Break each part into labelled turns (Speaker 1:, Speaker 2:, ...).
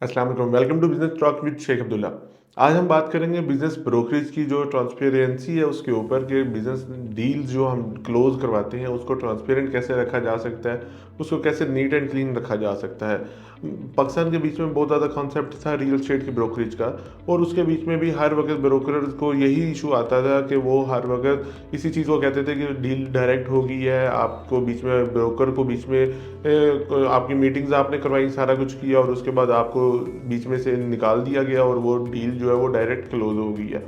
Speaker 1: अस्सलाम वालेकुम, welcome to business talk with Sheikh Abdullah. आज हम बात करेंगे बिजनेस ब्रोकरेज की जो ट्रांसपेरेंसी है उसके ऊपर कि बिजनेस डील जो हम क्लोज करवाते हैं उसको ट्रांसपेरेंट कैसे रखा जा सकता है, उसको कैसे नीट एंड क्लीन रखा जा सकता है। पाकिस्तान के बीच में बहुत ज़्यादा कॉन्सेप्ट था रियल एस्टेट की ब्रोकरेज का, और उसके बीच में भी हर वक्त ब्रोकर्स को यही इशू आता था कि वो हर वक्त इसी चीज़ को कहते थे कि डील डायरेक्ट हो गई है, आपको बीच में ब्रोकर को बीच में आपकी मीटिंग्स आपने करवाई, सारा कुछ किया और उसके बाद आपको बीच में से निकाल दिया गया और वो डील जो है वो डायरेक्ट क्लोज हो गई है।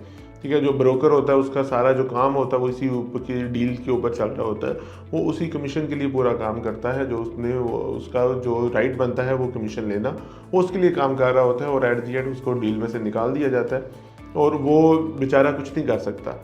Speaker 1: ठीक है, जो ब्रोकर होता है उसका सारा जो काम होता है वो इसी की डील के ऊपर चल रहा होता है, वो उसी कमीशन के लिए पूरा काम करता है, जो उसने उसका जो राइट बनता है वो कमीशन लेना, वो उसके लिए काम कर रहा होता है और एट दी एंड उसको डील में से निकाल दिया जाता है और वो बेचारा कुछ नहीं कर सकता।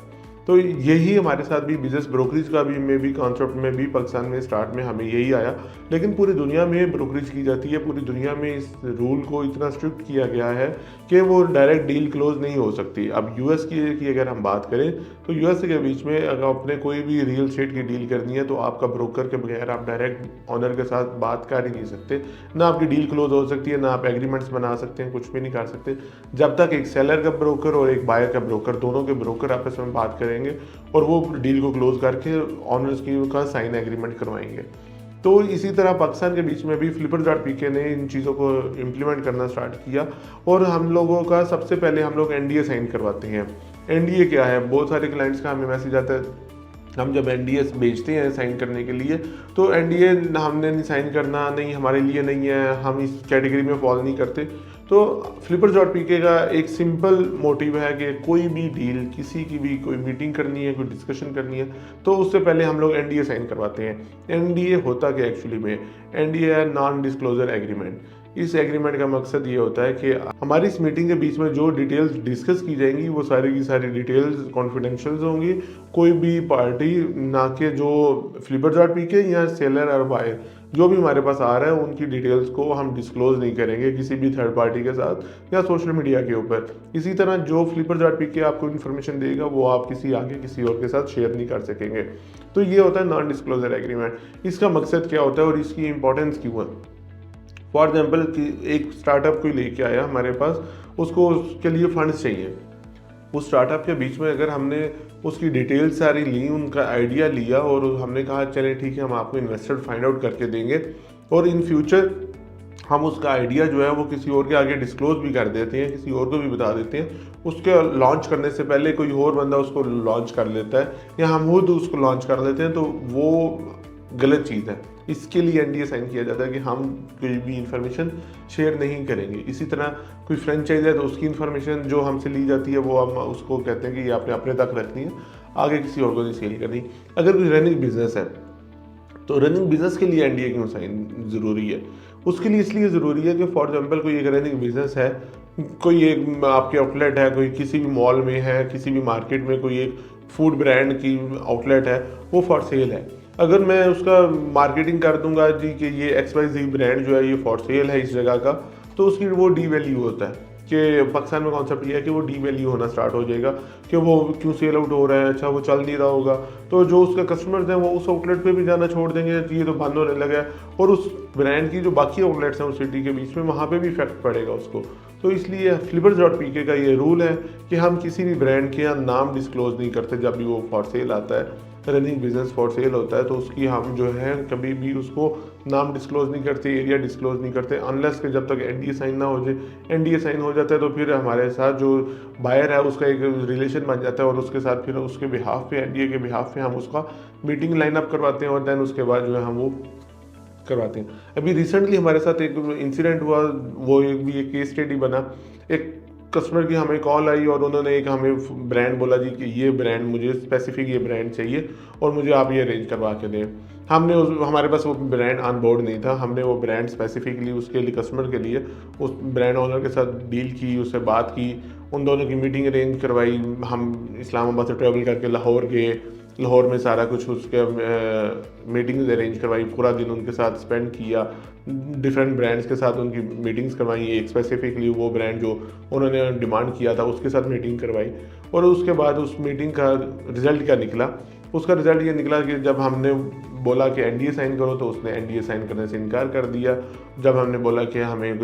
Speaker 1: तो यही हमारे साथ भी बिजनेस ब्रोकरेज का भी में भी कॉन्सेप्ट में भी पाकिस्तान में स्टार्ट में हमें यही आया, लेकिन पूरी दुनिया में ब्रोकरेज की जाती है। पूरी दुनिया में इस रूल को इतना स्ट्रिक्ट किया गया है कि वो डायरेक्ट डील क्लोज नहीं हो सकती। अब यूएस की अगर हम बात करें तो यूएस के बीच में अगर आपने कोई भी रियल एस्टेट की डील करनी है तो आपका ब्रोकर के बगैर आप डायरेक्ट ऑनर के साथ बात कर ही नहीं सकते, ना आपकी डील क्लोज हो सकती है, ना आप एग्रीमेंट्स बना सकते हैं, कुछ भी नहीं कर सकते जब तक एक सेलर का ब्रोकर और एक बायर का ब्रोकर, दोनों के ब्रोकर आपस में बात करेंगे और वो डील को क्लोज करके ऑनर्स की का साइन एग्रीमेंट करवाएंगे। तो इसी तरह पाकिस्तान के बीच में भी फ्लिपर्स.पीके ने इन चीज़ों को इम्प्लीमेंट करना स्टार्ट किया और हम लोगों का सबसे पहले हम लोग एनडीए साइन करवाते हैं। एनडीए क्या है, बहुत सारे क्लाइंट्स का हमें मैसेज आता है, हम जब एनडीएस भेजते हैं साइन करने के लिए तो एनडीए हमने नहीं साइन करना, नहीं हमारे लिए नहीं है, हम इस कैटेगरी में फॉल नहीं करते। तो फ्लिपर्स.पीके का एक सिंपल मोटिव है कि कोई भी डील, किसी की भी कोई मीटिंग करनी है, कोई डिस्कशन करनी है तो उससे पहले हम लोग एनडीए साइन करवाते हैं। एनडीए होता क्या एक्चुअली में, एनडीए है नॉन डिस्क्लोजर एग्रीमेंट। इस एग्रीमेंट का मकसद ये होता है कि हमारी इस मीटिंग के बीच में जो डिटेल्स डिस्कस की जाएंगी वो सारी की सारी डिटेल्स कॉन्फिडेंशियल होंगी। कोई भी पार्टी, ना कि जो फ्लिपर्स.पीके या सेलर और बायर जो भी हमारे पास आ रहा है उनकी डिटेल्स को हम डिस्क्लोज नहीं करेंगे किसी भी थर्ड पार्टी के साथ या सोशल मीडिया के ऊपर। इसी तरह जो फ्लिपर्स.पीके आपको इन्फॉर्मेशन देगा वो आप किसी आगे किसी और के साथ शेयर नहीं कर सकेंगे। तो ये होता है नॉन डिस्क्लोजर एग्रीमेंट। इसका मकसद क्या होता है और इसकी इंपॉर्टेंस क्यों है। फॉर एग्जाम्पल कि एक स्टार्टअप कोई लेके आया हमारे पास, उसको उसके लिए फंड्स चाहिए। उस स्टार्टअप के बीच में अगर हमने उसकी डिटेल्स सारी ली, उनका आइडिया लिया और हमने कहा चलें ठीक है हम आपको इन्वेस्टर फाइंड आउट करके देंगे, और इन फ्यूचर हम उसका आइडिया जो है वो किसी और के आगे डिस्क्लोज भी कर देते हैं, किसी और को भी बता देते हैं, उसके लॉन्च करने से पहले कोई और बंदा उसको लॉन्च कर लेता है या हम खुद उसको लॉन्च कर लेते हैं, तो वो गलत चीज़ है। इसके लिए एनडीए साइन किया जाता है कि हम कोई भी इंफॉर्मेशन शेयर नहीं करेंगे। इसी तरह कोई फ्रेंचाइज है तो उसकी इन्फॉर्मेशन जो हमसे ली जाती है वो हम उसको कहते हैं कि ये आपने अपने तक रखनी है, आगे किसी और को नहीं सेल करनी। अगर कोई रनिंग बिजनेस है तो रनिंग बिजनेस के लिए एनडीए क्यों साइन ज़रूरी है, उसके लिए इसलिए ज़रूरी है कि फॉर एग्जांपल कोई एक रनिंग बिजनेस है, कोई एक आपके आउटलेट है, कोई किसी भी मॉल में है, किसी भी मार्केट में कोई एक फूड ब्रांड की आउटलेट है, वो फॉर सेल है। अगर मैं उसका मार्केटिंग कर दूंगा जी कि ये XYZ ब्रांड जो है ये फॉर सेल है इस जगह का, तो उसकी वो डी वैल्यू होता है कि पाकिस्तान में कॉन्सेप्ट ये है कि वो डी वैल्यू होना स्टार्ट हो जाएगा कि वो क्यों सेल आउट हो रहा है, अच्छा वो चल नहीं रहा होगा, तो जो उसके कस्टमर्स हैं वो उस आउटलेट पे भी जाना छोड़ देंगे, ये तो बंद होने लगा है, और उस ब्रांड की जो बाकी आउटलेट्स हैं उस सिटी के बीच में वहाँ पे भी इफेक्ट पड़ेगा उसको। तो इसलिए फ्लिपर्स.पीके का ये रूल है कि हम किसी भी ब्रांड के यहाँ नाम डिस्क्लोज नहीं करते जब भी वो फॉर सेल आता है, रनिंग बिजनेस फॉर सेल होता है, तो उसकी हम जो है कभी भी उसको नाम डिस्क्लोज नहीं करते, एरिया डिस्क्लोज नहीं करते, अनलेस के जब तक एनडीए साइन ना हो जाए। एनडीए साइन हो जाता है तो फिर हमारे साथ जो बायर है उसका एक रिलेशन बन जाता है और उसके साथ फिर उसके बिहाफ पे, एनडीए के बिहाफ पे हम उसका मीटिंग लाइन अप करवाते हैं और देन उसके बाद जो है हम वो करवाते हैं। अभी रिसेंटली हमारे साथ एक इंसिडेंट हुआ, वो एक केस स्टडी बना। एक कस्टमर की हमें कॉल आई और उन्होंने एक हमें ब्रांड बोला जी कि ये ब्रांड मुझे स्पेसिफिक ये ब्रांड चाहिए और मुझे आप ये अरेंज करवा के दें। हमने हमारे पास वो ब्रांड ऑन बोर्ड नहीं था, हमने वो ब्रांड स्पेसिफिकली उसके लिए कस्टमर के लिए उस ब्रांड ओनर के साथ डील की, उससे बात की, उन दोनों की मीटिंग अरेंज करवाई। हम इस्लामाबाद से ट्रैवल करके लाहौर गए, लाहौर में सारा कुछ उसके मीटिंग्स अरेंज करवाई, पूरा दिन उनके साथ स्पेंड किया, डिफरेंट ब्रांड्स के साथ उनकी मीटिंग्स करवाई, एक स्पेसिफिकली वो ब्रांड जो उन्होंने डिमांड किया था उसके साथ मीटिंग करवाई। और उसके बाद उस मीटिंग का रिजल्ट क्या निकला उसका रिजल्ट ये निकला कि जब हमने बोला कि एनडीए साइन करो तो उसने एनडीए साइन करने से इनकार कर दिया। जब हमने बोला कि हमें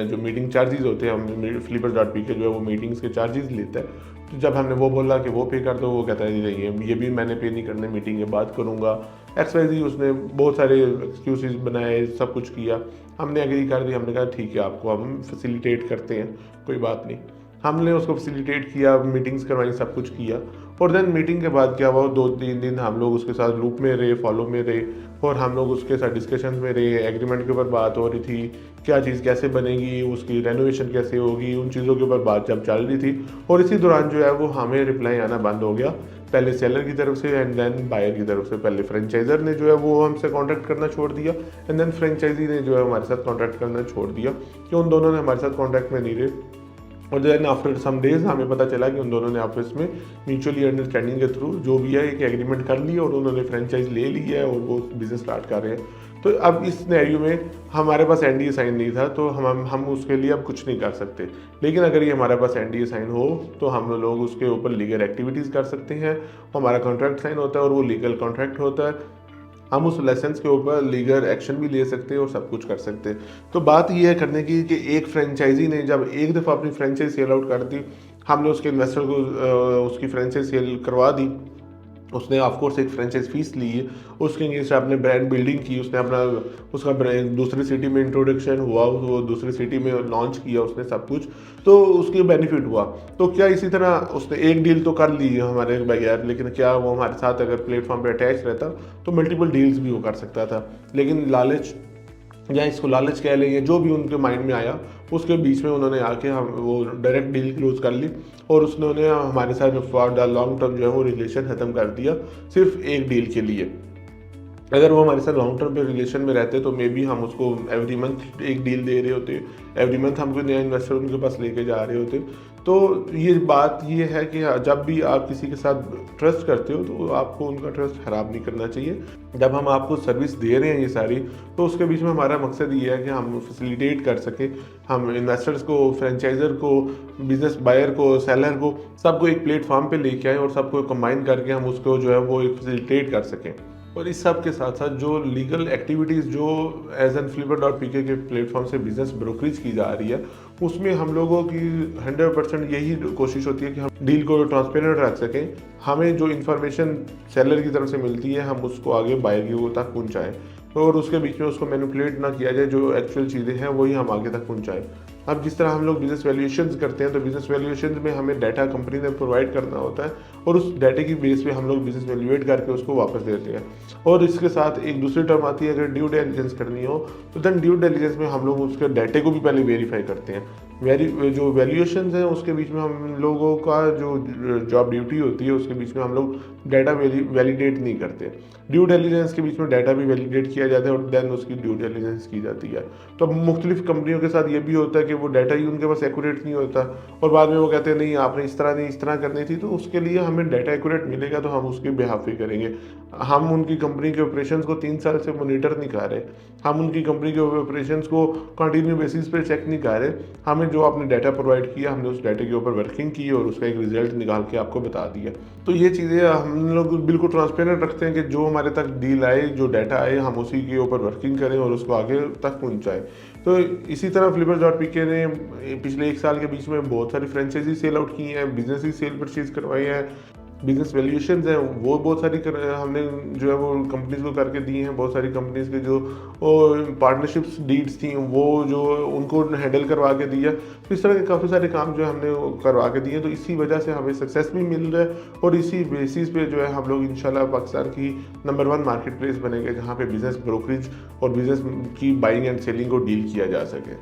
Speaker 1: जो मीटिंग चार्जेस होते हैं, हम Flippers.pk जो है वो मीटिंग्स के चार्जेस लेता है, तो जब हमने वो बोला कि वो पे कर दो, वो कहता है नहीं ये भी मैंने पे नहीं करने, मीटिंग के बाद करूँगा XYZ। उसने बहुत सारे एक्सक्यूज़ बनाए, सब कुछ किया। हमने एग्री कर दी, हमने कहा ठीक है आपको हम फैसिलिटेट करते हैं, कोई बात नहीं। हमने उसको फैसिलिटेट किया, मीटिंग्स करवाई, सब कुछ किया। और देन मीटिंग के बाद क्या हुआ, 2-3 दिन हम लोग उसके साथ लूप में रहे, फॉलो में रहे, और हम लोग उसके साथ डिस्कशन में रहे। एग्रीमेंट के ऊपर बात हो रही थी, क्या चीज़ कैसे बनेगी, उसकी रेनोवेशन कैसे होगी, उन चीज़ों के ऊपर बात जब चल रही थी। और इसी दौरान जो है वो हमें रिप्लाई आना बंद हो गया, पहले सेलर की तरफ से एंड देन बायर की तरफ से। पहले फ्रेंचाइजर ने जो है वो हमसे कॉन्टैक्ट करना छोड़ दिया, एंड देन फ्रेंचाइजी ने जो है हमारे साथ कॉन्टैक्ट करना छोड़ दिया, कि उन दोनों ने हमारे साथ कॉन्टैक्ट में नहीं रहे। और देन आफ्टर सम डेज हमें पता चला कि उन दोनों ने आपस में म्यूचुअली अंडरस्टैंडिंग के थ्रू जो भी है एक एग्रीमेंट कर ली, और उन्होंने फ्रेंचाइज ले ली है और वो बिजनेस स्टार्ट कर रहे हैं। तो अब इस सिनेरियो में हमारे पास एनडीए साइन नहीं था, तो हम उसके लिए अब कुछ नहीं कर सकते। लेकिन अगर ये हमारे पास एनडीए साइन हो तो हम लोग उसके ऊपर लीगल एक्टिविटीज़ कर सकते हैं। हमारा कॉन्ट्रैक्ट साइन होता है और वो लीगल कॉन्ट्रैक्ट होता है, हम उस लाइसेंस के ऊपर लीगल एक्शन भी ले सकते हैं और सब कुछ कर सकते हैं। तो बात यह है करने की कि एक फ्रेंचाइजी ने जब एक दफ़ा अपनी फ्रेंचाइज सेल आउट कर दी, हमने उसके इन्वेस्टर को उसकी फ्रेंचाइज सेल करवा दी, उसने ऑफकोर्स एक फ्रेंचाइज फीस ली है, उसके अगेंस्ट आपने ब्रांड बिल्डिंग की, उसने अपना उसका ब्रांड दूसरी सिटी में इंट्रोडक्शन हुआ, वो दूसरी सिटी में लॉन्च किया उसने सब कुछ, तो उसके बेनिफिट हुआ। तो क्या इसी तरह उसने एक डील तो कर ली है हमारे बगैर, लेकिन क्या वो हमारे साथ अगर प्लेटफॉर्म पे अटैच रहता तो मल्टीपल डील्स भी वो कर सकता था। लेकिन लालच, या इसको लालच कह लेंगे, जो भी उनके माइंड में आया, उसके बीच में उन्होंने आके हम वो डायरेक्ट डील क्लोज कर ली, और उन्होंने हमारे साथ फॉर द लॉन्ग टर्म जो है वो रिलेशन ख़त्म कर दिया सिर्फ एक डील के लिए। अगर वो हमारे साथ लॉन्ग टर्म पे रिलेशन में रहते तो मे बी हम उसको एवरी मंथ एक डील दे रहे होते, एवरी मंथ हम कोई नया इन्वेस्टर उनके पास लेके जा रहे होते। तो ये बात ये है कि जब भी आप किसी के साथ ट्रस्ट करते हो तो आपको उनका ट्रस्ट खराब नहीं करना चाहिए। जब हम आपको सर्विस दे रहे हैं ये सारी, तो उसके बीच में हमारा मकसद ये है कि हम फैसिलिटेट कर सकें, हम इन्वेस्टर्स को, फ्रेंचाइजर को, बिजनेस बायर को, सेलर को, सबको एक प्लेटफॉर्म पे लेके आए और सबको कंबाइन करके हम उसको जो है वो एक फैसिलिटेट कर सकें। और इस सब के साथ साथ जो लीगल एक्टिविटीज़ जो एज एन Flipper.pk के प्लेटफॉर्म से बिजनेस ब्रोकरेज की जा रही है, उसमें हम लोगों की 100% यही कोशिश होती है कि हम डील को ट्रांसपेरेंट रख सकें। हमें जो इन्फॉर्मेशन सेलर की तरफ से मिलती है हम उसको आगे बायर की तक पहुँचाएँ, और उसके बीच में उसको मैनिपुलेट ना किया जाए, जो एक्चुअल चीज़ें हैं वही हम आगे तक पहुँचाएँ। अब जिस तरह हम लोग बिजनेस वैल्यूएशंस करते हैं, तो बिजनेस वैल्यूएशंस में हमें डाटा कंपनी ने प्रोवाइड करना होता है, और उस डाटे की बेस पे हम लोग बिजनेस वैल्यूएट करके उसको वापस देते हैं। और इसके साथ एक दूसरी टर्म आती है, अगर ड्यू डिलिजेंस करनी हो तो देन ड्यू डिलिजेंस में हम लोग उसके डाटे को भी पहले वेरीफाई करते हैं। जो वैल्यूएशंस हैं उसके बीच में हम लोगों का जो जॉब ड्यूटी होती है उसके बीच में हम लोग डाटा वैलिडेट नहीं करते। ड्यू डिलिजेंस के बीच में डाटा भी वैलिडेट किया जाता है और देन उसकी ड्यू डिलिजेंस की जाती है। तो मुख्तलिफ कंपनियों के साथ ये भी होता है कि वो डाटा ही उनके पास एक्यूरेट नहीं होता, और बाद में वो कहते हैं नहीं आपने इस तरह नहीं इस तरह करनी थी। तो उसके लिए हमें डाटा एक्यूरेट मिलेगा तो हम उसके बिहाफ पे करेंगे। हम उनकी कंपनी के ऑपरेशंस को 3 साल से मॉनिटर नहीं कर रहे, हम उनकी कंपनी के ऑपरेशंस को कंटिन्यू बेसिस पे चेक नहीं कर रहे। हमें जो आपने डाटा प्रोवाइड किया, हमने उस डाटे के ऊपर वर्किंग की और उसका एक रिजल्ट निकाल के आपको बता दिया। तो ये चीज़ें हम लोग बिल्कुल ट्रांसपेरेंट रखते हैं कि जो हमारे तक डील आए, जो डाटा आए, हम उसी के ऊपर वर्किंग करें और उसको आगे तक पहुँचाएँ। तो इसी तरह Flipper.pk ने पिछले 1 साल के बीच में बहुत सारी फ्रेंचाइजी सेल आउट की हैं, बिजनेस ही सेल परचेज करवाई हैं, बिजनेस वैल्यूएशंस हैं वो बहुत सारी हमने जो है वो कंपनीज को करके दी हैं। बहुत सारी कंपनीज के जो पार्टनरशिप्स डीड्स थी वो जो उनको हैंडल करवा के दिया। तो इस तरह के काफ़ी सारे काम जो हमने करवा के दिए, तो इसी वजह से हमें सक्सेस भी मिल रहा है, और इसी बेसिस पे जो है हम लोग इंशाल्लाह पाकिस्तान की नंबर 1 मार्केट प्लेस बनेंगे जहाँ पे बिज़नेस ब्रोकरेज और बिज़नेस की बाइंग एंड सेलिंग को डील किया जा सके।